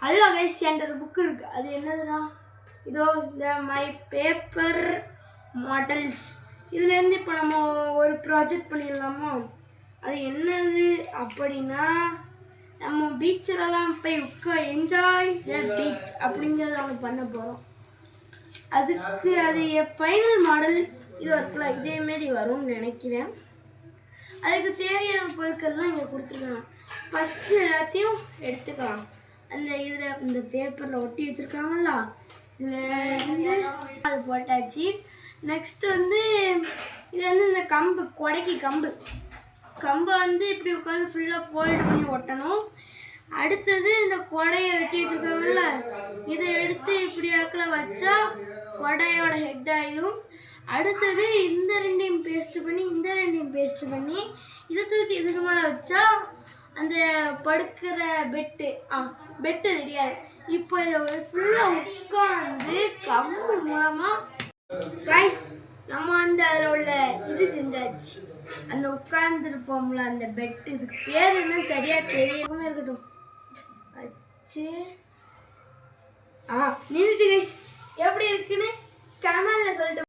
Hello guys, என்கிட்ட ஒரு book இருக்குது. அது என்னதுன்னா, இதோ இந்த மை பேப்பர் மாடல்ஸ். இதுலேருந்து இப்போ நம்ம ஒரு ப்ராஜெக்ட் பண்ணிடலாமா? அது என்னது அப்படின்னா, நம்ம பீச்சிலலாம் போய் என்ஜாய் த பீச் அப்படிங்கிறத நம்ம பண்ண போகிறோம். அதுக்கு அது ஃபைனல் மாடல் இது இருக்குல்ல, இதேமாரி வரும்னு நினைக்கிறேன். அதுக்கு தேவையான பொருட்கள்லாம் இங்கே கொடுத்துருக்காங்க. ஃபஸ்ட்டு எல்லாத்தையும் எடுத்துக்கலாம். அந்த இதில் இந்த பேப்பரில் ஒட்டி வச்சுருக்காங்களா, இதில் அது போட்டாச்சு. நெக்ஸ்ட்டு வந்து இது வந்து இந்த கம்பு, கொடைக்கு கம்பை வந்து இப்படி உட்காந்து ஃபுல்லாக ஃபோல்டு பண்ணி ஒட்டணும். அடுத்தது இந்த கொடையை வெட்டி வச்சுருக்காங்கல்ல, இதை எடுத்து இப்படி ஆக்கில் வச்சா கொடையோட ஹெட் ஆயிடும். அடுத்தது இந்த ரெண்டையும் பேஸ்ட் பண்ணி இதை தூக்கி இதுக்கு மேலே வச்சா அந்த படுக்கிற பெட்டு ரெடியாது. இப்போ இதை ஃபுல்லாக உட்காந்து கம்பு மூலமாக கைஸ் நம்ம வந்து அதில் உள்ள இது செஞ்சாச்சு. அந்த உட்கார்ந்துருப்போம்ல அந்த பெட்டு, இதுக்கு பேர் என்ன சரியாக தெரியாம இருக்கட்டும் வச்சு நின்றுட்டு கைஸ் எப்படி இருக்குன்னு கமெண்ட்ல சொல்லிட்டு